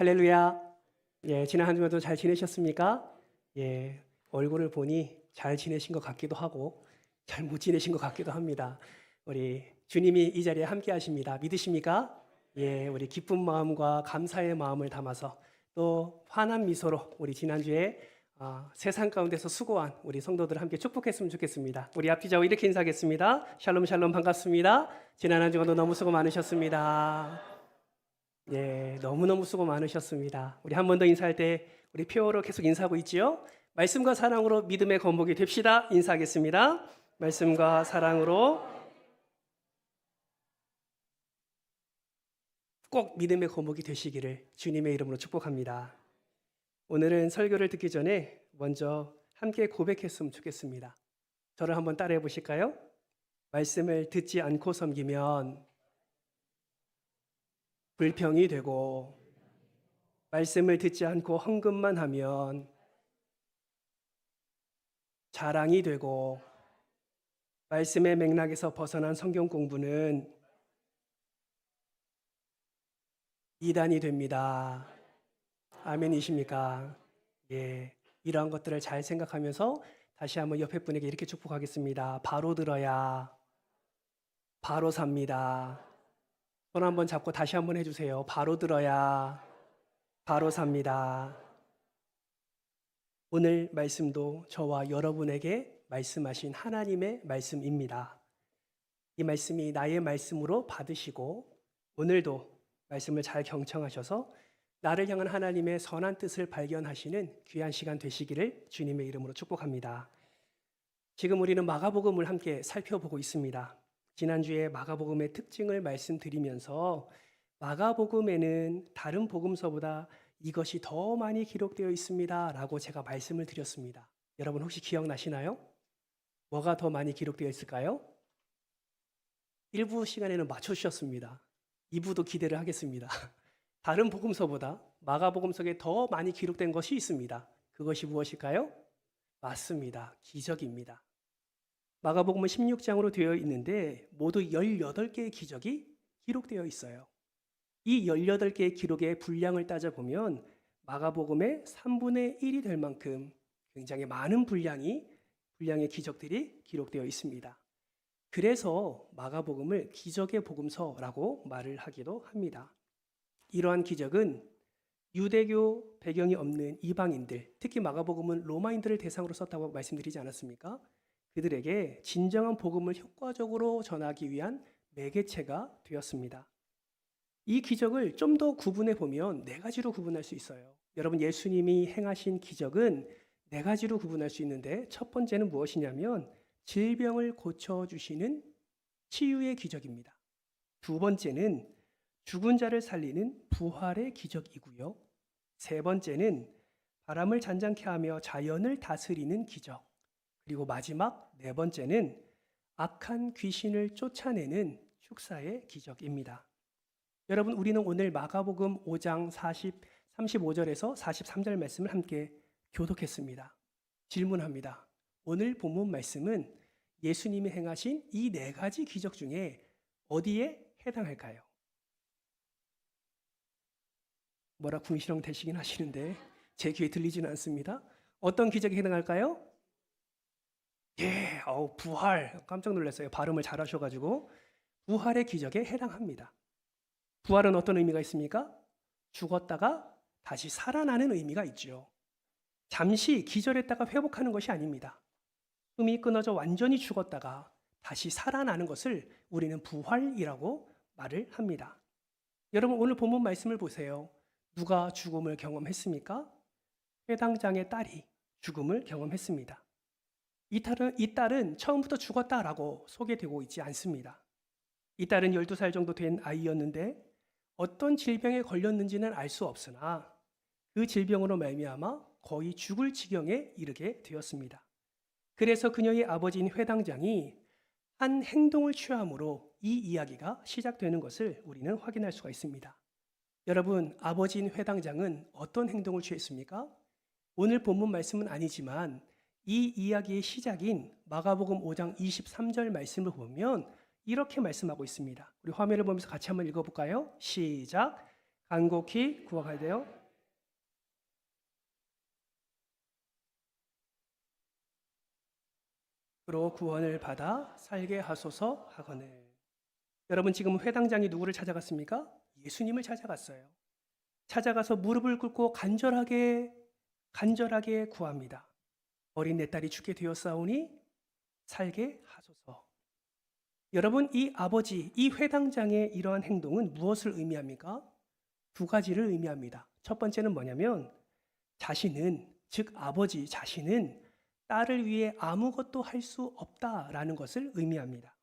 할렐루야. 예, 지난 한 주간도 잘 지내셨습니까? 예, 얼굴을 보니 잘 지내신 것 같기도 하고 잘 못 지내신 것 같기도 합니다. 우리 주님이 이 자리에 함께 하십니다. 믿으십니까? 예, 우리 기쁜 마음과 감사의 마음을 담아서 또 환한 미소로 우리 지난주에 세상 가운데서 수고한 우리 성도들 함께 축복했으면 좋겠습니다. 우리 앞뒤좌우 이렇게 인사하겠습니다. 샬롬 샬롬 반갑습니다. 지난 한 주간도 너무 수고 많으셨습니다. 예, 너무너무 수고 많으셨습니다. 우리 한 번 더 인사할 때 우리 표어로 계속 인사하고 있지요? 말씀과 사랑으로 믿음의 건복이 됩시다. 인사하겠습니다. 말씀과 사랑으로 꼭 믿음의 건복이 되시기를 주님의 이름으로 축복합니다. 오늘은 설교를 듣기 전에 먼저 함께 고백했으면 좋겠습니다. 저를 한번 따라해 보실까요? 말씀을 듣지 않고 섬기면 불평이 되고, 말씀을 듣지 않고 헌금만 하면 자랑이 되고, 말씀의 맥락에서 벗어난 성경 공부는 이단이 됩니다. 아멘이십니까? 예, 이러한 것들을 잘 생각하면서 다시 한번 옆에 분에게 이렇게 축복하겠습니다. 바로 들어야 바로 삽니다. 손 한번 잡고 다시 한번 해주세요. 바로 들어야 바로 삽니다. 오늘 말씀도 저와 여러분에게 말씀하신 하나님의 말씀입니다. 이 말씀이 나의 말씀으로 받으시고 오늘도 말씀을 잘 경청하셔서 나를 향한 하나님의 선한 뜻을 발견하시는 귀한 시간 되시기를 주님의 이름으로 축복합니다. 지금 우리는 마가복음을 함께 살펴보고 있습니다. 지난주에 마가복음의 특징을 말씀드리면서 마가복음에는 다른 복음서보다 이것이 더 많이 기록되어 있습니다 라고 제가 말씀을 드렸습니다. 여러분 혹시 기억나시나요? 뭐가 더 많이 기록되어 있을까요? 1부 시간에는 맞춰주셨습니다. 2부도 기대를 하겠습니다. 다른 복음서보다 마가복음서에 더 많이 기록된 것이 있습니다. 그것이 무엇일까요? 맞습니다. 기적입니다. 마가복음은 16장으로 되어 있는데 모두 18개의 기적이 기록되어 있어요. 이 18개의 기록의 분량을 따져보면 마가복음의 3분의 1이 될 만큼 굉장히 많은 분량의 기적들이 기록되어 있습니다. 그래서 마가복음을 기적의 복음서라고 말을 하기도 합니다. 이러한 기적은 유대교 배경이 없는 이방인들, 특히 마가복음은 로마인들을 대상으로 썼다고 말씀드리지 않았습니까? 그들에게 진정한 복음을 효과적으로 전하기 위한 매개체가 되었습니다. 이 기적을 좀 더 구분해 보면 4가지로 구분할 수 있어요. 여러분, 예수님이 행하신 기적은 4가지로 구분할 수 있는데 첫 번째는 무엇이냐면 질병을 고쳐주시는 치유의 기적입니다. 두 번째는 죽은 자를 살리는 부활의 기적이고요. 세 번째는 바람을 잔잔케 하며 자연을 다스리는 기적. 그리고 마지막 4번째는 악한 귀신을 쫓아내는 축사의 기적입니다. 여러분, 우리는 오늘 마가복음 5장 35절에서 43절 말씀을 함께 교독했습니다. 질문합니다. 오늘 본문 말씀은 예수님이 행하신 이 4가지 기적 중에 어디에 해당할까요? 뭐라 궁시렁 대시긴 하시는데 제 귀에 들리지는 않습니다. 어떤 기적에 해당할까요? 예, 부활. 깜짝 놀랐어요. 발음을 잘하셔가지고 부활의 기적에 해당합니다. 부활은 어떤 의미가 있습니까? 죽었다가 다시 살아나는 의미가 있죠. 잠시 기절했다가 회복하는 것이 아닙니다. 숨이 끊어져 완전히 죽었다가 다시 살아나는 것을 우리는 부활이라고 말을 합니다. 여러분, 오늘 본문 말씀을 보세요. 누가 죽음을 경험했습니까? 회당장의 딸이 죽음을 경험했습니다. 이 딸은 처음부터 죽었다라고 소개되고 있지 않습니다. 이 딸은 12살 정도 된 아이였는데 어떤 질병에 걸렸는지는 알 수 없으나 그 질병으로 말미암아 거의 죽을 지경에 이르게 되었습니다. 그래서 그녀의 아버지인 회당장이 한 행동을 취함으로 이 이야기가 시작되는 것을 우리는 확인할 수가 있습니다. 여러분, 아버지인 회당장은 어떤 행동을 취했습니까? 오늘 본문 말씀은 아니지만 이 이야기의 시작인 마가복음 5장 23절 말씀을 보면 이렇게 말씀하고 있습니다. 우리 화면을 보면서 같이 한번 읽어볼까요? 시작. 간곡히 구워가야 돼요. 그로 구원을 받아 살게 하소서 하거늘. 여러분 지금 회당장이 누구를 찾아갔습니까? 예수님을 찾아갔어요. 찾아가서 무릎을 꿇고 간절하게 구합니다. 어린 내 딸이 죽게 되었사오니 살게 하소서. 여러분 이 아버지, 이 회당장의 이러한 행동은 무엇을 의미합니까? 두 가지를 의미합니다. 첫 번째는 뭐냐면 자신은, 즉 아버지 자신은 딸을 위해 아무것도 할 수 없다라는 것을 의미합니다.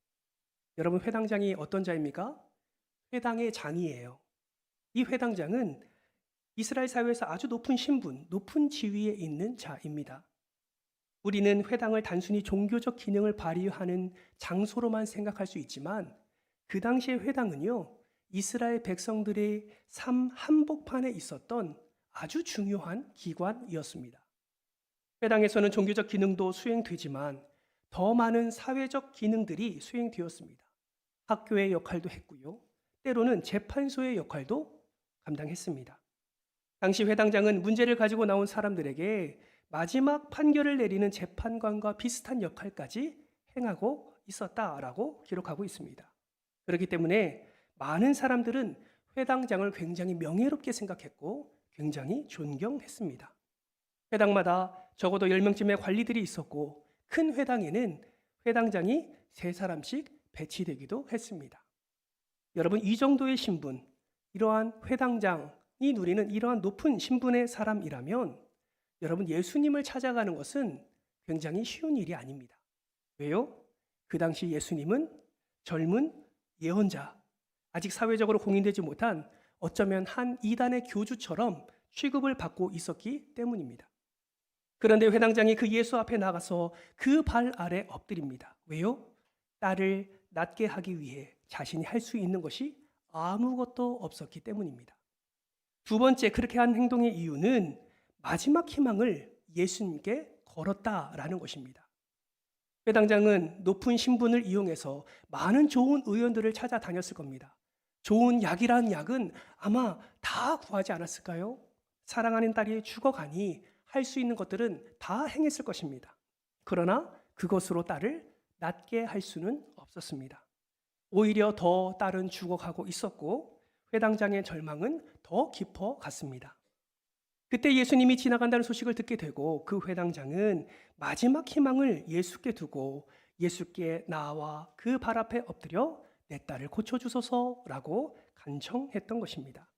여러분 회당장이 어떤 자입니까? 회당의 장이에요. 이 회당장은 이스라엘 사회에서 아주 높은 신분, 높은 지위에 있는 자입니다. 우리는 회당을 단순히 종교적 기능을 발휘하는 장소로만 생각할 수 있지만 그 당시의 회당은요, 이스라엘 백성들의 삶 한복판에 있었던 아주 중요한 기관이었습니다. 회당에서는 종교적 기능도 수행되지만 더 많은 사회적 기능들이 수행되었습니다. 학교의 역할도 했고요. 때로는 재판소의 역할도 감당했습니다. 당시 회당장은 문제를 가지고 나온 사람들에게 마지막 판결을 내리는 재판관과 비슷한 역할까지 행하고 있었다라고 기록하고 있습니다. 그렇기 때문에 많은 사람들은 회당장을 굉장히 명예롭게 생각했고 굉장히 존경했습니다. 회당마다 적어도 10명쯤의 관리들이 있었고 큰 회당에는 회당장이 3사람씩 배치되기도 했습니다. 여러분 이 정도의 신분, 이러한 회당장이 누리는 이러한 높은 신분의 사람이라면 여러분 예수님을 찾아가는 것은 굉장히 쉬운 일이 아닙니다. 왜요? 그 당시 예수님은 젊은 예언자, 아직 사회적으로 공인되지 못한 어쩌면 한 이단의 교주처럼 취급을 받고 있었기 때문입니다. 그런데 회당장이 그 예수 앞에 나가서 그 발 아래 엎드립니다. 왜요? 딸을 낫게 하기 위해 자신이 할 수 있는 것이 아무것도 없었기 때문입니다. 두 번째 그렇게 한 행동의 이유는 마지막 희망을 예수님께 걸었다라는 것입니다. 회당장은 높은 신분을 이용해서 많은 좋은 의원들을 찾아다녔을 겁니다. 좋은 약이라는 약은 아마 다 구하지 않았을까요? 사랑하는 딸이 죽어가니 할 수 있는 것들은 다 행했을 것입니다. 그러나 그것으로 딸을 낫게 할 수는 없었습니다. 오히려 더 딸은 죽어가고 있었고 회당장의 절망은 더 깊어갔습니다. 그때 예수님이 지나간다는 소식을 듣게 되고 그 회당장은 마지막 희망을 예수께 두고 예수께 나와 그 발 앞에 엎드려 내 딸을 고쳐주소서라고 간청했던 것입니다.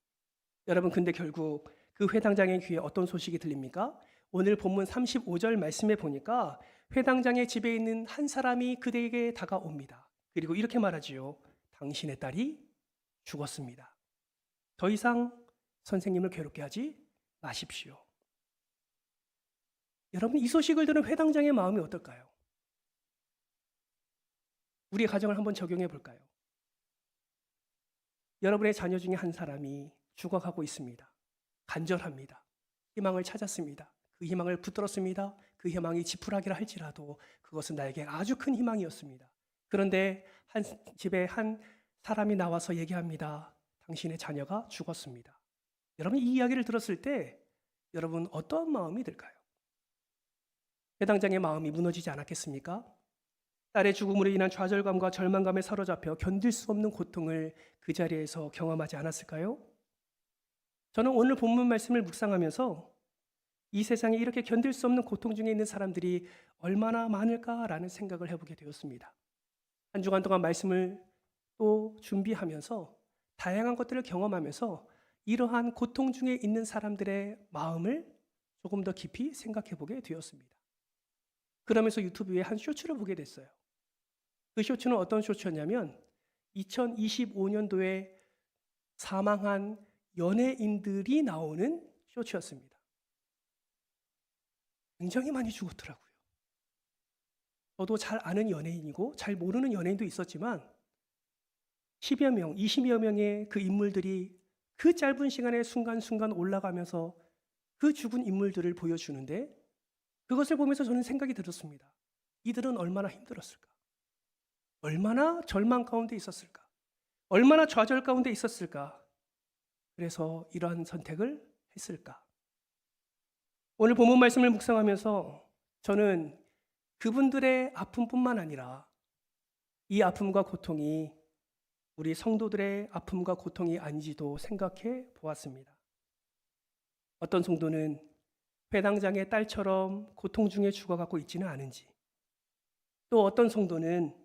여러분 근데 결국 그 회당장의 귀에 어떤 소식이 들립니까? 오늘 본문 35절 말씀에 보니까 회당장의 집에 있는 한 사람이 그에게 다가옵니다. 그리고 이렇게 말하지요. 당신의 딸이 죽었습니다. 더 이상 선생님을 괴롭게 하지 마십시오. 여러분 이 소식을 들은 회당장의 마음이 어떨까요? 우리의 가정을 한번 적용해 볼까요? 여러분의 자녀 중에 한 사람이 죽어가고 있습니다. 간절합니다. 희망을 찾았습니다. 그 희망을 붙들었습니다. 그 희망이 지푸라기라 할지라도 그것은 나에게 아주 큰 희망이었습니다. 그런데 한 집에 한 사람이 나와서 얘기합니다. 당신의 자녀가 죽었습니다. 여러분 이 이야기를 들었을 때 여러분 어떤 마음이 들까요? 회당장의 마음이 무너지지 않았겠습니까? 딸의 죽음으로 인한 좌절감과 절망감에 사로잡혀 견딜 수 없는 고통을 그 자리에서 경험하지 않았을까요? 저는 오늘 본문 말씀을 묵상하면서 이 세상에 이렇게 견딜 수 없는 고통 중에 있는 사람들이 얼마나 많을까라는 생각을 해보게 되었습니다. 한 주간 동안 말씀을 또 준비하면서 다양한 것들을 경험하면서 이러한 고통 중에 있는 사람들의 마음을 조금 더 깊이 생각해 보게 되었습니다. 그러면서 유튜브에 한 쇼츠를 보게 됐어요. 그 쇼츠는 어떤 쇼츠였냐면 2025년도에 사망한 연예인들이 나오는 쇼츠였습니다. 굉장히 많이 죽었더라고요. 저도 잘 아는 연예인이고 잘 모르는 연예인도 있었지만 10여 명, 20여 명의 그 인물들이 그 짧은 시간에 순간순간 올라가면서 그 죽은 인물들을 보여주는데 그것을 보면서 저는 생각이 들었습니다. 이들은 얼마나 힘들었을까? 얼마나 절망 가운데 있었을까? 얼마나 좌절 가운데 있었을까? 그래서 이러한 선택을 했을까? 오늘 본문 말씀을 묵상하면서 저는 그분들의 아픔뿐만 아니라 이 아픔과 고통이 우리 성도들의 아픔과 고통이 아닌지도 생각해 보았습니다. 어떤 성도는 회당장의 딸처럼 고통 중에 죽어가고 있지는 않은지, 또 어떤 성도는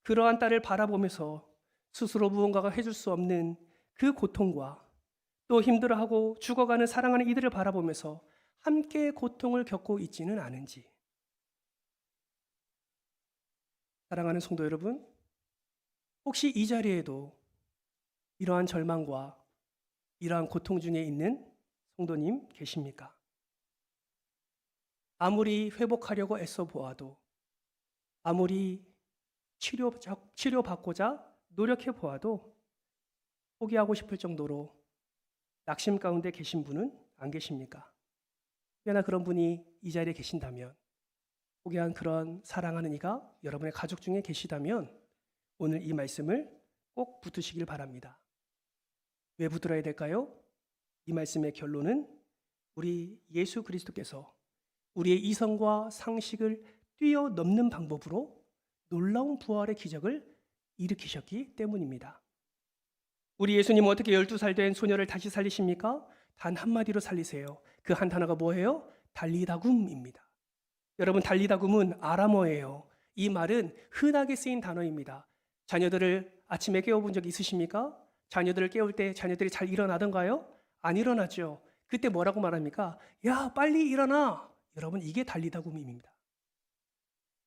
그러한 딸을 바라보면서 스스로 무언가가 해줄 수 없는 그 고통과 또 힘들어하고 죽어가는 사랑하는 이들을 바라보면서 함께 고통을 겪고 있지는 않은지. 사랑하는 성도 여러분, 혹시 이 자리에도 이러한 절망과 이러한 고통 중에 있는 성도님 계십니까? 아무리 회복하려고 애써 보아도, 아무리 치료받고자 노력해 보아도 포기하고 싶을 정도로 낙심 가운데 계신 분은 안 계십니까? 혹여나 그런 분이 이 자리에 계신다면, 혹여나 그런 사랑하는 이가 여러분의 가족 중에 계시다면 오늘 이 말씀을 꼭 붙으시길 바랍니다. 왜 붙들어야 될까요? 이 말씀의 결론은 우리 예수 그리스도께서 우리의 이성과 상식을 뛰어넘는 방법으로 놀라운 부활의 기적을 일으키셨기 때문입니다. 우리 예수님은 어떻게 12살 된 소녀를 다시 살리십니까? 단 한마디로 살리세요. 그 한 단어가 뭐예요? 달리다굼입니다. 여러분, 달리다굼은 아람어예요. 이 말은 흔하게 쓰인 단어입니다. 자녀들을 아침에 깨워본 적 있으십니까? 자녀들을 깨울 때 자녀들이 잘 일어나던가요? 안 일어나죠. 그때 뭐라고 말합니까? 야, 빨리 일어나. 여러분, 이게 달리다굼입니다.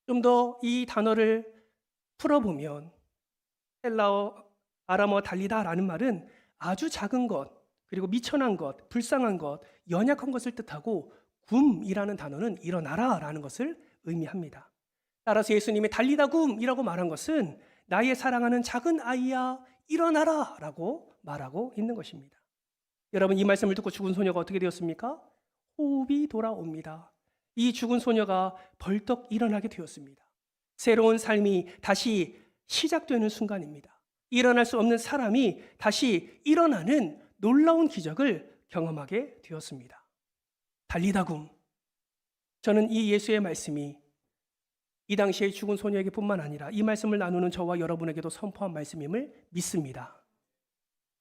좀 더 이 단어를 풀어보면 헬라어 아람어 달리다라는 말은 아주 작은 것, 그리고 미천한 것, 불쌍한 것, 연약한 것을 뜻하고 굼이라는 단어는 일어나라라는 것을 의미합니다. 따라서 예수님이 달리다굼이라고 말한 것은 나의 사랑하는 작은 아이야 일어나라라고 말하고 있는 것입니다. 여러분, 이 말씀을 듣고 죽은 소녀가 어떻게 되었습니까? 호흡이 돌아옵니다. 이 죽은 소녀가 벌떡 일어나게 되었습니다. 새로운 삶이 다시 시작되는 순간입니다. 일어날 수 없는 사람이 다시 일어나는 놀라운 기적을 경험하게 되었습니다. 달리다굼. 저는 이 예수의 말씀이 이 당시에 죽은 소녀에게 뿐만 아니라 이 말씀을 나누는 저와 여러분에게도 선포한 말씀임을 믿습니다.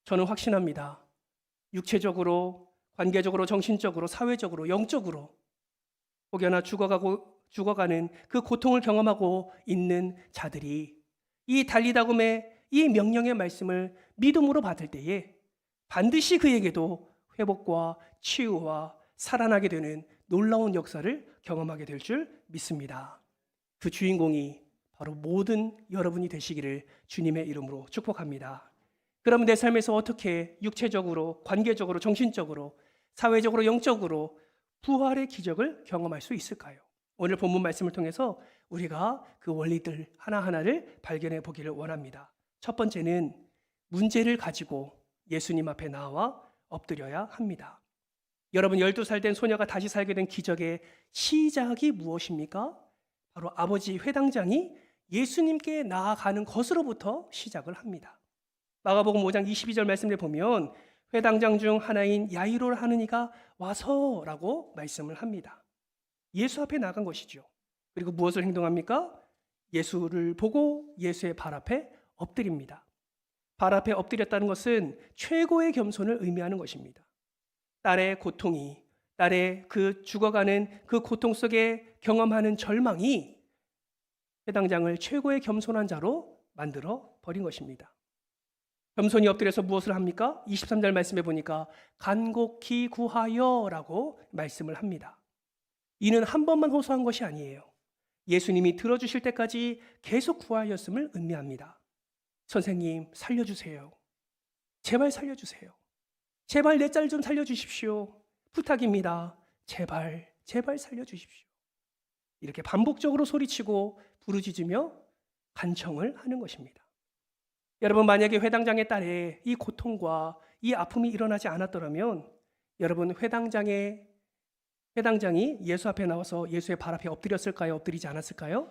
저는 확신합니다. 육체적으로, 관계적으로, 정신적으로, 사회적으로, 영적으로 혹여나 죽어가는 그 고통을 경험하고 있는 자들이 이 달리다굼의 이 명령의 말씀을 믿음으로 받을 때에 반드시 그에게도 회복과 치유와 살아나게 되는 놀라운 역사를 경험하게 될 줄 믿습니다. 그 주인공이 바로 모든 여러분이 되시기를 주님의 이름으로 축복합니다. 그러면 내 삶에서 어떻게 육체적으로, 관계적으로, 정신적으로, 사회적으로, 영적으로 부활의 기적을 경험할 수 있을까요? 오늘 본문 말씀을 통해서 우리가 그 원리들 하나하나를 발견해 보기를 원합니다. 첫 번째는 문제를 가지고 예수님 앞에 나와 엎드려야 합니다. 여러분, 12살 된 소녀가 다시 살게 된 기적의 시작이 무엇입니까? 바로 아버지 회당장이 예수님께 나아가는 것으로부터 시작을 합니다. 마가복음 5장 22절 말씀을 보면 회당장 중 하나인 야이로를 하는 이가 와서라고 말씀을 합니다. 예수 앞에 나간 것이죠. 그리고 무엇을 행동합니까? 예수를 보고 예수의 발 앞에 엎드립니다. 발 앞에 엎드렸다는 것은 최고의 겸손을 의미하는 것입니다. 딸의 고통이, 딸의 그 죽어가는 그 고통 속에 경험하는 절망이 회당장을 최고의 겸손한 자로 만들어 버린 것입니다. 겸손히 엎드려서 무엇을 합니까? 23절 말씀에 보니까 간곡히 구하여라고 말씀을 합니다. 이는 한 번만 호소한 것이 아니에요. 예수님이 들어주실 때까지 계속 구하였음을 의미합니다. 선생님, 살려주세요. 제발 살려주세요. 제발 내 딸 좀 살려주십시오. 부탁입니다. 제발, 제발 살려주십시오. 이렇게 반복적으로 소리치고 부르짖으며 간청을 하는 것입니다. 여러분, 만약에 회당장의 딸의 이 고통과 이 아픔이 일어나지 않았더라면 여러분, 회당장이 예수 앞에 나와서 예수의 발 앞에 엎드렸을까요? 엎드리지 않았을까요?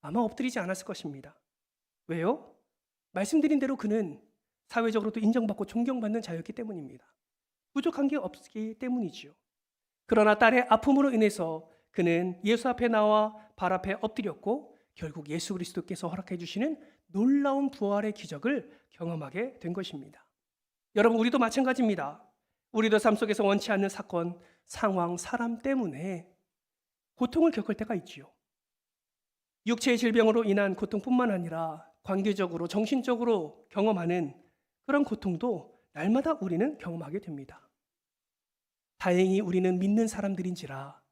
아마 엎드리지 않았을 것입니다. 왜요? 말씀드린 대로 그는 사회적으로도 인정받고 존경받는 자였기 때문입니다. 부족한 게 없기 때문이지요. 그러나 딸의 아픔으로 인해서 그는 예수 앞에 나와 발 앞에 엎드렸고 결국 예수 그리스도께서 허락해 주시는 놀라운 부활의 기적을 경험하게 된 것입니다. 여러분, 우리도 마찬가지입니다. 우리도 삶 속에서 원치 않는 사건, 상황, 사람 때문에 고통을 겪을 때가 있지요. 육체의 질병으로 인한 고통뿐만 아니라 관계적으로, 정신적으로 경험하는 그런 고통도 날마다 우리는 경험하게 됩니다. 다행히 우리는 믿는 사람들인지라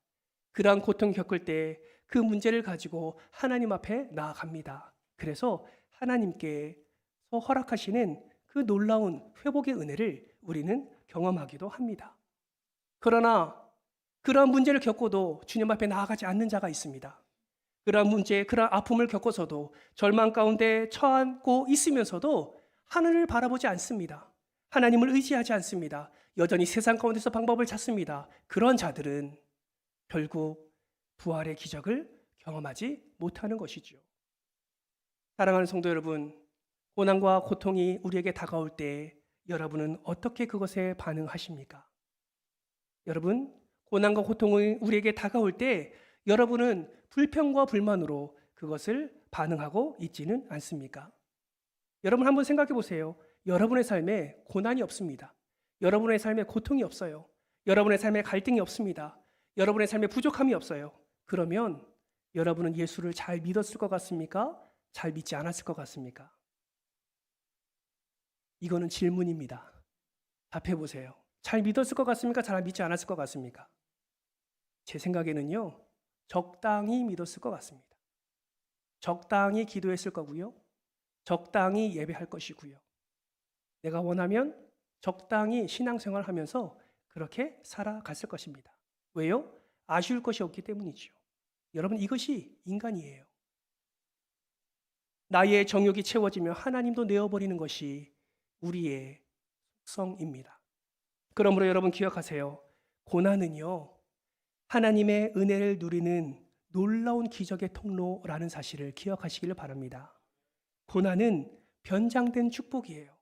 그러한 고통 겪을 때 그 문제를 가지고 하나님 앞에 나아갑니다. 그래서 하나님께서 허락하시는 그 놀라운 회복의 은혜를 우리는 경험하기도 합니다. 그러나 그러한 문제를 겪고도 주님 앞에 나아가지 않는 자가 있습니다. 그러한 문제, 그러한 아픔을 겪어서도 절망 가운데 처하고 있으면서도 하늘을 바라보지 않습니다. 하나님을 의지하지 않습니다. 여전히 세상 가운데서 방법을 찾습니다. 그런 자들은 결국 부활의 기적을 경험하지 못하는 것이죠. 사랑하는 성도 여러분, 고난과 고통이 우리에게 다가올 때 여러분은 어떻게 그것에 반응하십니까? 여러분, 고난과 고통이 우리에게 다가올 때 여러분은 불평과 불만으로 그것을 반응하고 있지는 않습니까? 여러분 한번 생각해 보세요. 여러분의 삶에 고난이 없습니다. 여러분의 삶에 고통이 없어요. 여러분의 삶에 갈등이 없습니다. 여러분의 삶에 부족함이 없어요. 그러면 여러분은 예수를 잘 믿었을 것 같습니까? 잘 믿지 않았을 것 같습니까? 이거는 질문입니다. 답해 보세요. 잘 믿었을 것 같습니까? 잘 믿지 않았을 것 같습니까? 제 생각에는요, 적당히 믿었을 것 같습니다. 적당히 기도했을 거고요. 적당히 예배할 것이고요. 내가 원하면 적당히 신앙생활을 하면서 그렇게 살아갔을 것입니다. 왜요? 아쉬울 것이 없기 때문이죠. 여러분, 이것이 인간이에요. 나의 정욕이 채워지며 하나님도 내어버리는 것이 우리의 속성입니다. 그러므로 여러분 기억하세요. 고난은요, 하나님의 은혜를 누리는 놀라운 기적의 통로라는 사실을 기억하시기를 바랍니다. 고난은 변장된 축복이에요.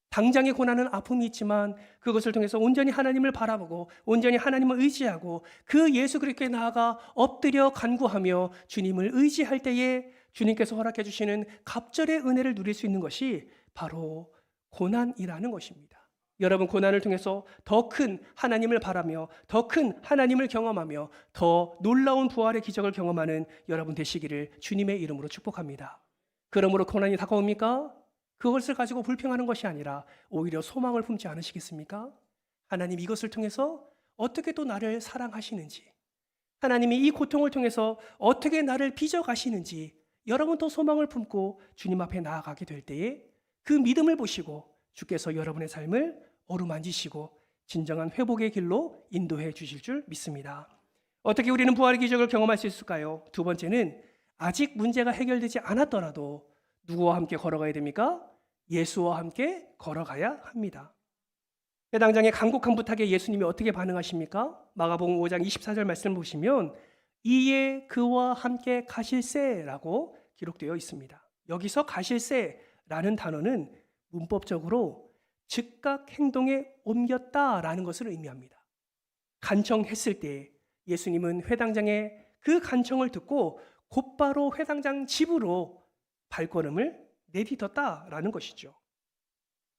당장의 고난은 아픔이 있지만 그것을 통해서 온전히 하나님을 바라보고 온전히 하나님을 의지하고 그 예수 그리스도께 나아가 엎드려 간구하며 주님을 의지할 때에 주님께서 허락해 주시는 갑절의 은혜를 누릴 수 있는 것이 바로 고난이라는 것입니다. 여러분, 고난을 통해서 더 큰 하나님을 바라며 더 큰 하나님을 경험하며 더 놀라운 부활의 기적을 경험하는 여러분 되시기를 주님의 이름으로 축복합니다. 그러므로 고난이 다가옵니까? 그것을 가지고 불평하는 것이 아니라 오히려 소망을 품지 않으시겠습니까? 하나님 이것을 통해서 어떻게 또 나를 사랑하시는지, 하나님이 이 고통을 통해서 어떻게 나를 빚어가시는지 여러분 또 소망을 품고 주님 앞에 나아가게 될 때에 그 믿음을 보시고 주께서 여러분의 삶을 어루만지시고 진정한 회복의 길로 인도해 주실 줄 믿습니다. 어떻게 우리는 부활의 기적을 경험할 수 있을까요? 두 번째는 아직 문제가 해결되지 않았더라도 누구와 함께 걸어가야 됩니까? 예수와 함께 걸어가야 합니다. 해당장의 간곡한 부탁에 예수님이 어떻게 반응하십니까? 마가복음 5장 24절 말씀을 보시면 이에 그와 함께 가실새라고 기록되어 있습니다. 여기서 가실새라는 단어는 문법적으로 즉각 행동에 옮겼다라는 것을 의미합니다. 간청했을 때 예수님은 회당장의 그 간청을 듣고 곧바로 회당장 집으로 발걸음을 내딛었다라는 것이죠.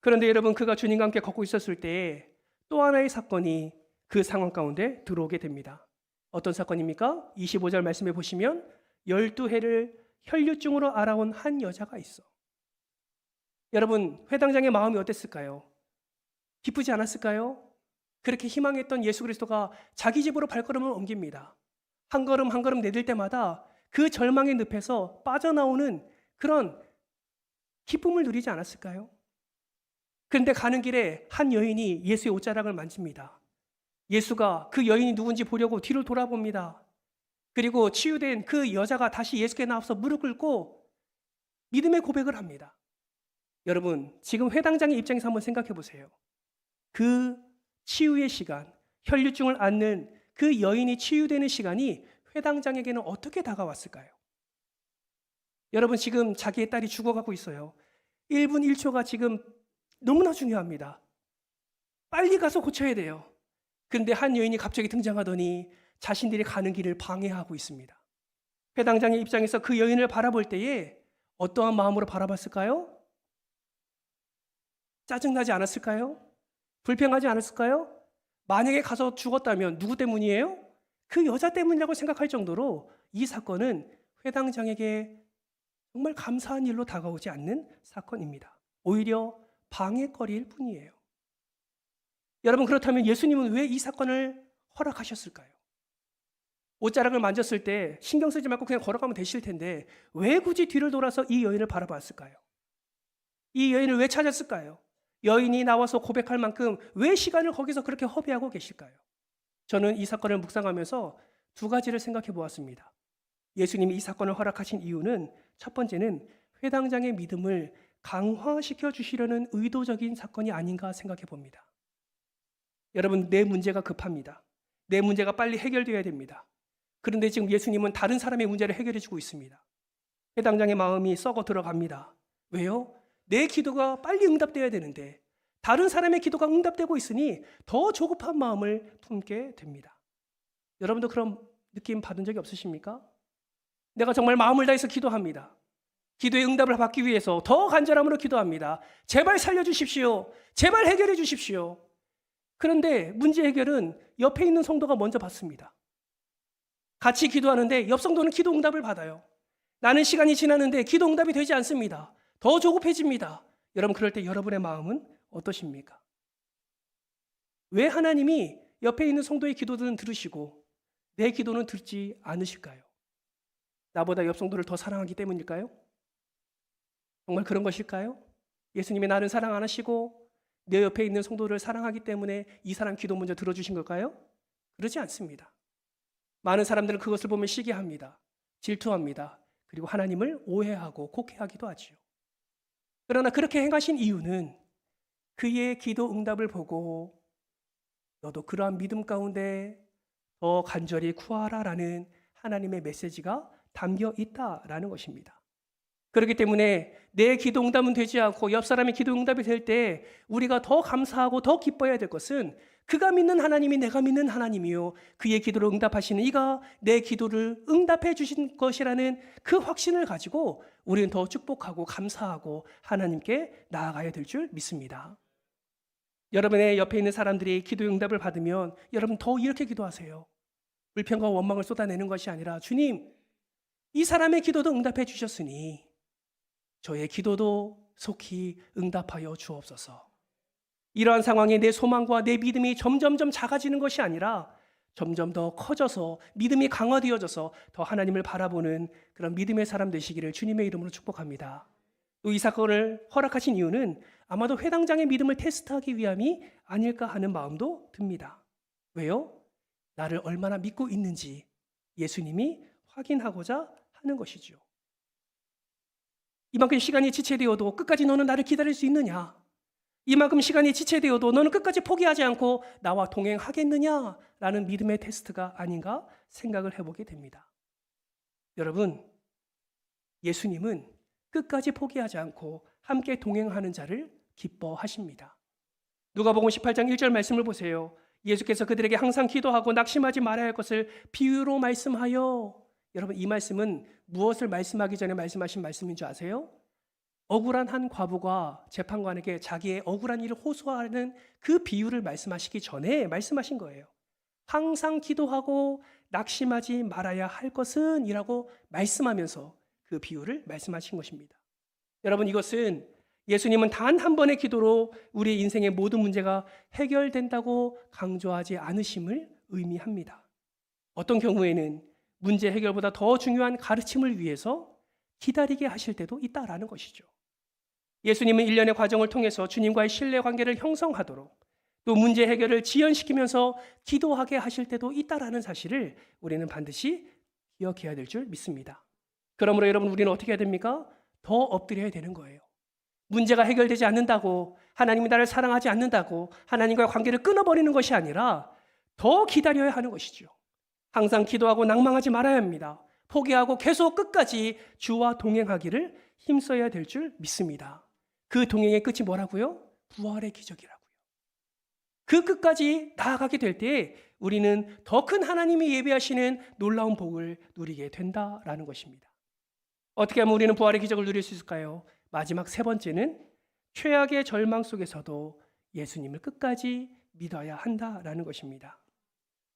그런데 여러분, 그가 주님과 함께 걷고 있었을 때 또 하나의 사건이 그 상황 가운데 들어오게 됩니다. 어떤 사건입니까? 25절 말씀해 보시면 12해를 혈류증으로 알아온 한 여자가 있어. 여러분, 회당장의 마음이 어땠을까요? 기쁘지 않았을까요? 그렇게 희망했던 예수 그리스도가 자기 집으로 발걸음을 옮깁니다. 한 걸음 한 걸음 내딜 때마다 그 절망의 늪에서 빠져나오는 그런 기쁨을 누리지 않았을까요? 그런데 가는 길에 한 여인이 예수의 옷자락을 만집니다. 예수가 그 여인이 누군지 보려고 뒤를 돌아봅니다. 그리고 치유된 그 여자가 다시 예수께 나와서 무릎 꿇고 믿음의 고백을 합니다. 여러분, 지금 회당장의 입장에서 한번 생각해 보세요. 그 치유의 시간, 혈류증을 앓는 그 여인이 치유되는 시간이 회당장에게는 어떻게 다가왔을까요? 여러분, 지금 자기의 딸이 죽어가고 있어요. 1분 1초가 지금 너무나 중요합니다. 빨리 가서 고쳐야 돼요. 그런데 한 여인이 갑자기 등장하더니 자신들이 가는 길을 방해하고 있습니다. 회당장의 입장에서 그 여인을 바라볼 때에 어떠한 마음으로 바라봤을까요? 짜증나지 않았을까요? 불평하지 않았을까요? 만약에 가서 죽었다면 누구 때문이에요? 그 여자 때문이라고 생각할 정도로 이 사건은 회당장에게 정말 감사한 일로 다가오지 않는 사건입니다. 오히려 방해거리일 뿐이에요. 여러분, 그렇다면 예수님은 왜 이 사건을 허락하셨을까요? 옷자락을 만졌을 때 신경 쓰지 말고 그냥 걸어가면 되실 텐데 왜 굳이 뒤를 돌아서 이 여인을 바라봤을까요? 이 여인을 왜 찾았을까요? 여인이 나와서 고백할 만큼 왜 시간을 거기서 그렇게 허비하고 계실까요? 저는 이 사건을 묵상하면서 두 가지를 생각해 보았습니다. 예수님이 이 사건을 허락하신 이유는 첫 번째는 회당장의 믿음을 강화시켜 주시려는 의도적인 사건이 아닌가 생각해 봅니다. 여러분, 내 문제가 급합니다. 내 문제가 빨리 해결되어야 됩니다. 그런데 지금 예수님은 다른 사람의 문제를 해결해 주고 있습니다. 회당장의 마음이 썩어 들어갑니다. 왜요? 내 기도가 빨리 응답되어야 되는데 다른 사람의 기도가 응답되고 있으니 더 조급한 마음을 품게 됩니다. 여러분도 그런 느낌 받은 적이 없으십니까? 내가 정말 마음을 다해서 기도합니다. 기도의 응답을 받기 위해서 더 간절함으로 기도합니다. 제발 살려주십시오. 제발 해결해 주십시오. 그런데 문제 해결은 옆에 있는 성도가 먼저 받습니다. 같이 기도하는데 옆 성도는 기도 응답을 받아요. 나는 시간이 지났는데 기도 응답이 되지 않습니다. 더 조급해집니다. 여러분, 그럴 때 여러분의 마음은 어떠십니까? 왜 하나님이 옆에 있는 성도의 기도들은 들으시고 내 기도는 듣지 않으실까요? 나보다 옆 성도를 더 사랑하기 때문일까요? 정말 그런 것일까요? 예수님이 나를 사랑 안 하시고 내 옆에 있는 성도를 사랑하기 때문에 이 사람 기도 먼저 들어주신 걸까요? 그러지 않습니다. 많은 사람들은 그것을 보면 시기합니다. 질투합니다. 그리고 하나님을 오해하고 곡해하기도 하지요. 그러나 그렇게 행하신 이유는 그의 기도 응답을 보고 너도 그러한 믿음 가운데 더 간절히 구하라라는 하나님의 메시지가 담겨 있다라는 것입니다. 그렇기 때문에 내 기도 응답은 되지 않고 옆 사람의 기도 응답이 될 때 우리가 더 감사하고 더 기뻐해야 될 것은 그가 믿는 하나님이 내가 믿는 하나님이요 그의 기도를 응답하시는 이가 내 기도를 응답해 주신 것이라는 그 확신을 가지고 우리는 더 축복하고 감사하고 하나님께 나아가야 될 줄 믿습니다. 여러분의 옆에 있는 사람들이 기도 응답을 받으면 여러분 더 이렇게 기도하세요. 불평과 원망을 쏟아내는 것이 아니라 주님, 이 사람의 기도도 응답해 주셨으니 저의 기도도 속히 응답하여 주옵소서. 이러한 상황에 내 소망과 내 믿음이 점점점 작아지는 것이 아니라 점점 더 커져서 믿음이 강화되어져서 더 하나님을 바라보는 그런 믿음의 사람 되시기를 주님의 이름으로 축복합니다. 또 이 사건을 허락하신 이유는 아마도 회당장의 믿음을 테스트하기 위함이 아닐까 하는 마음도 듭니다. 왜요? 나를 얼마나 믿고 있는지 예수님이 확인하고자 하는 것이죠. 이만큼 시간이 지체되어도 끝까지 너는 나를 기다릴 수 있느냐? 이만큼 시간이 지체되어도 너는 끝까지 포기하지 않고 나와 동행하겠느냐라는 믿음의 테스트가 아닌가 생각을 해보게 됩니다. 여러분, 예수님은 끝까지 포기하지 않고 함께 동행하는 자를 기뻐하십니다. 누가복음 18장 1절 말씀을 보세요. 예수께서 그들에게 항상 기도하고 낙심하지 말아야 할 것을 비유로 말씀하여. 여러분, 이 말씀은 무엇을 말씀하기 전에 말씀하신 말씀인 줄 아세요? 억울한 한 과부가 재판관에게 자기의 억울한 일을 호소하는 그 비유를 말씀하시기 전에 말씀하신 거예요. 항상 기도하고 낙심하지 말아야 할 것은 이라고 말씀하면서 그 비유를 말씀하신 것입니다. 여러분, 이것은 예수님은 단 한 번의 기도로 우리 인생의 모든 문제가 해결된다고 강조하지 않으심을 의미합니다. 어떤 경우에는 문제 해결보다 더 중요한 가르침을 위해서 기다리게 하실 때도 있다라는 것이죠. 예수님은 일련의 과정을 통해서 주님과의 신뢰 관계를 형성하도록 또 문제 해결을 지연시키면서 기도하게 하실 때도 있다라는 사실을 우리는 반드시 기억해야 될 줄 믿습니다. 그러므로 여러분, 우리는 어떻게 해야 됩니까? 더 엎드려야 되는 거예요. 문제가 해결되지 않는다고, 하나님이 나를 사랑하지 않는다고 하나님과의 관계를 끊어버리는 것이 아니라 더 기다려야 하는 것이죠. 항상 기도하고 낭망하지 말아야 합니다. 포기하고 계속 끝까지 주와 동행하기를 힘써야 될 줄 믿습니다. 그 동행의 끝이 뭐라고요? 부활의 기적이라고요. 그 끝까지 나아가게 될 때 우리는 더 큰 하나님이 예비하시는 놀라운 복을 누리게 된다라는 것입니다. 어떻게 하면 우리는 부활의 기적을 누릴 수 있을까요? 마지막 세 번째는 최악의 절망 속에서도 예수님을 끝까지 믿어야 한다라는 것입니다.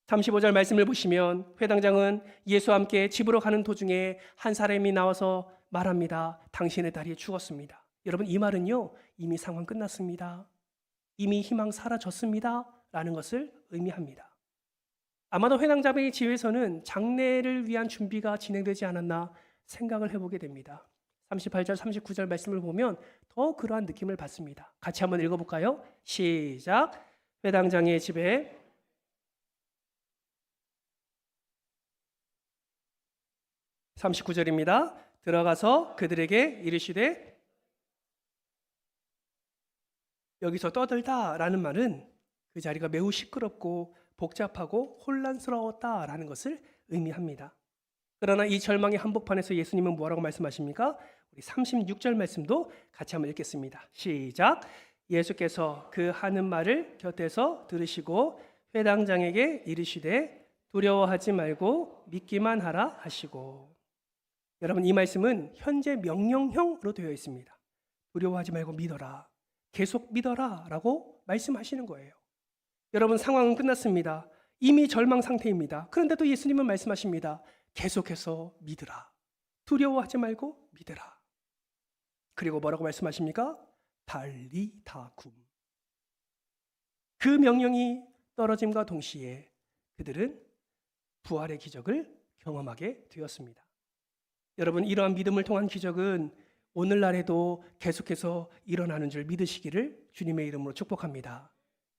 35절 말씀을 보시면 회당장은 예수와 함께 집으로 가는 도중에 한 사람이 나와서 말합니다. 당신의 딸이 죽었습니다. 여러분, 이 말은요, 이미 상황 끝났습니다. 이미 희망 사라졌습니다. 라는 것을 의미합니다. 아마도 회당장의 집에서는 장례를 위한 준비가 진행되지 않았나 생각을 해보게 됩니다. 38절, 39절 말씀을 보면 더 그러한 느낌을 받습니다. 같이 한번 읽어볼까요? 시작. 회당장의 집에 39절입니다. 들어가서 그들에게 이르시되, 여기서 떠들다라는 말은 그 자리가 매우 시끄럽고 복잡하고 혼란스러웠다라는 것을 의미합니다. 그러나 이 절망의 한복판에서 예수님은 뭐라고 말씀하십니까? 우리 36절 말씀도 같이 한번 읽겠습니다. 시작. 예수께서 그 하는 말을 곁에서 들으시고 회당장에게 이르시되 두려워하지 말고 믿기만 하라 하시고. 여러분, 이 말씀은 현재 명령형으로 되어 있습니다. 두려워하지 말고 믿어라. 계속 믿어라 라고 말씀하시는 거예요. 여러분, 상황은 끝났습니다. 이미 절망 상태입니다. 그런데도 예수님은 말씀하십니다. 계속해서 믿으라. 두려워하지 말고 믿으라. 그리고 뭐라고 말씀하십니까? 달리다굼. 그 명령이 떨어짐과 동시에 그들은 부활의 기적을 경험하게 되었습니다. 여러분, 이러한 믿음을 통한 기적은 오늘날에도 계속해서 일어나는 줄 믿으시기를 주님의 이름으로 축복합니다.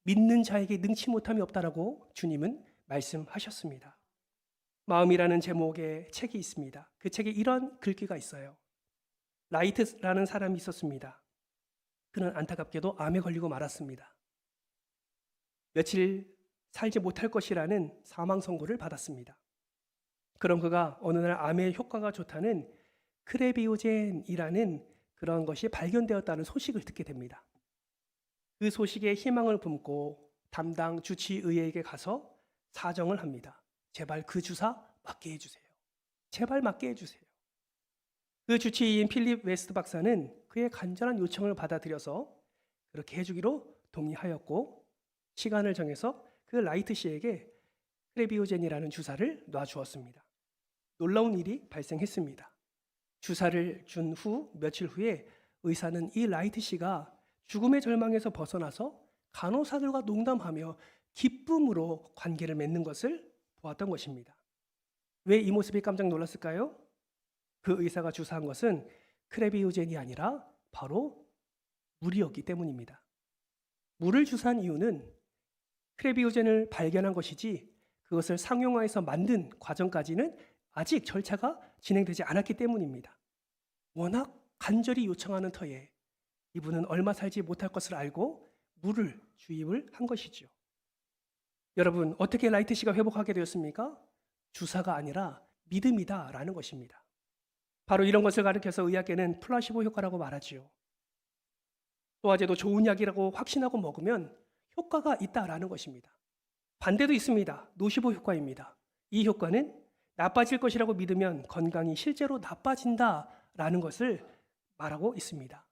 믿는 자에게 능치 못함이 없다라고 주님은 말씀하셨습니다. 마음이라는 제목의 책이 있습니다. 그 책에 이런 글귀가 있어요. 라이트라는 사람이 있었습니다. 그는 안타깝게도 암에 걸리고 말았습니다. 며칠 살지 못할 것이라는 사망 선고를 받았습니다. 그럼 그가 어느 날 암의 효과가 좋다는 크레비오젠이라는 그런 것이 발견되었다는 소식을 듣게 됩니다. 그 소식에 희망을 품고 담당 주치의에게 가서 사정을 합니다. 제발 그 주사 맞게 해주세요. 제발 맞게 해주세요. 그 주치의인 필립 웨스트 박사는 그의 간절한 요청을 받아들여서 그렇게 해주기로 동의하였고, 시간을 정해서 그 라이트 씨에게 크레비오젠이라는 주사를 놔주었습니다. 놀라운 일이 발생했습니다. 주사를 준 후 며칠 후에 의사는 이 라이트 씨가 죽음의 절망에서 벗어나서 간호사들과 농담하며 기쁨으로 관계를 맺는 것을 보았던 것입니다. 왜 이 모습이 깜짝 놀랐을까요? 그 의사가 주사한 것은 크레비오젠이 아니라 바로 물이었기 때문입니다. 물을 주사한 이유는 크레비오젠을 발견한 것이지 그것을 상용화해서 만든 과정까지는 아직 절차가 진행되지 않았기 때문입니다. 워낙 간절히 요청하는 터에 이분은 얼마 살지 못할 것을 알고 물을 주입을 한 것이죠. 여러분, 어떻게 라이트 씨가 회복하게 되었습니까? 주사가 아니라 믿음이다라는 것입니다. 바로 이런 것을 가리켜서 의학계는 플라시보 효과라고 말하지요. 또아제도 좋은 약이라고 확신하고 먹으면 효과가 있다라는 것입니다. 반대도 있습니다. 노시보 효과입니다. 이 효과는 나빠질 것이라고 믿으면 건강이 실제로 나빠진다라는 것을 말하고 있습니다.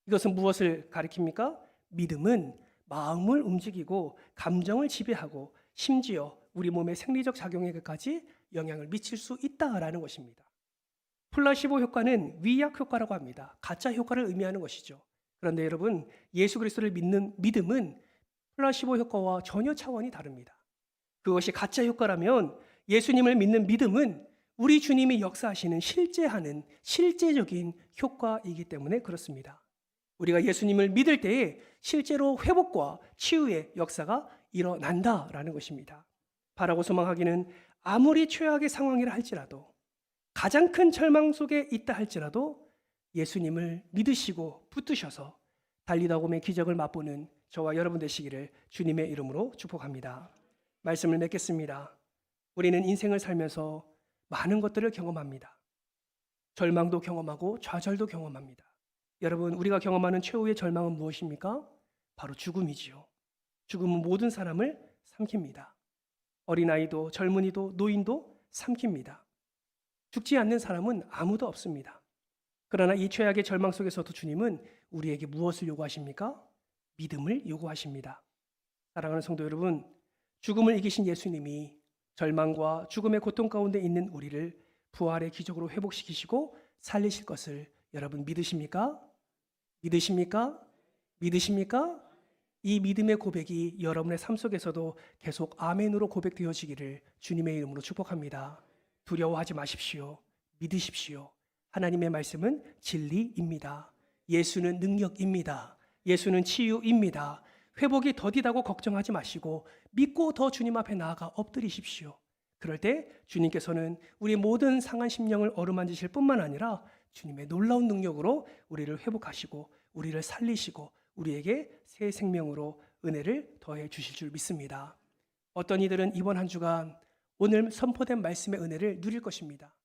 이것은 무엇을 가리킵니까? 믿음은 마음을 움직이고 감정을 지배하고 심지어 우리 몸의 생리적 작용에까지 영향을 미칠 수 있다라는 것입니다. 플라시보 효과는 위약 효과라고 합니다. 가짜 효과를 의미하는 것이죠. 그런데 여러분, 예수 그리스도를 믿는 믿음은 플라시보 효과와 전혀 차원이 다릅니다. 그것이 가짜 효과라면 예수님을 믿는 믿음은 우리 주님이 역사하시는 실제하는 실제적인 효과이기 때문에 그렇습니다. 우리가 예수님을 믿을 때에 실제로 회복과 치유의 역사가 일어난다라는 것입니다. 바라고 소망하기는 아무리 최악의 상황이라 할지라도, 가장 큰 절망 속에 있다 할지라도 예수님을 믿으시고 붙드셔서 달리다곰의 기적을 맛보는 저와 여러분 되시기를 주님의 이름으로 축복합니다. 말씀을 맺겠습니다. 우리는 인생을 살면서 많은 것들을 경험합니다. 절망도 경험하고 좌절도 경험합니다. 여러분, 우리가 경험하는 최후의 절망은 무엇입니까? 바로 죽음이지요. 죽음은 모든 사람을 삼킵니다. 어린아이도 젊은이도 노인도 삼킵니다. 죽지 않는 사람은 아무도 없습니다. 그러나 이 최악의 절망 속에서도 주님은 우리에게 무엇을 요구하십니까? 믿음을 요구하십니다. 사랑하는 성도 여러분, 죽음을 이기신 예수님이 절망과 죽음의 고통 가운데 있는 우리를 부활의 기적으로 회복시키시고 살리실 것을 여러분 믿으십니까? 믿으십니까? 믿으십니까? 이 믿음의 고백이 여러분의 삶 속에서도 계속 아멘으로 고백되어지기를 주님의 이름으로 축복합니다. 두려워하지 마십시오. 믿으십시오. 하나님의 말씀은 진리입니다. 예수는 능력입니다. 예수는 치유입니다. 회복이 더디다고 걱정하지 마시고 믿고 더 주님 앞에 나아가 엎드리십시오. 그럴 때 주님께서는 우리 모든 상한 심령을 어루만지실 뿐만 아니라 주님의 놀라운 능력으로 우리를 회복하시고 우리를 살리시고 우리에게 새 생명으로 은혜를 더해 주실 줄 믿습니다. 어떤 이들은 이번 한 주간 오늘 선포된 말씀의 은혜를 누릴 것입니다.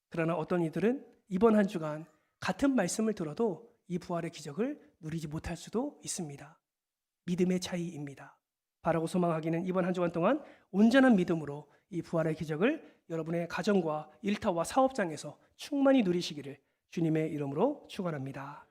그러나 어떤 이들은 이번 한 주간 같은 말씀을 들어도 이 부활의 기적을 누리지 못할 수도 있습니다. 믿음의 차이입니다. 바라고 소망하기는 이번 한 주간 동안 온전한 믿음으로 이 부활의 기적을 여러분의 가정과 일터와 사업장에서 충만히 누리시기를 주님의 이름으로 축원합니다.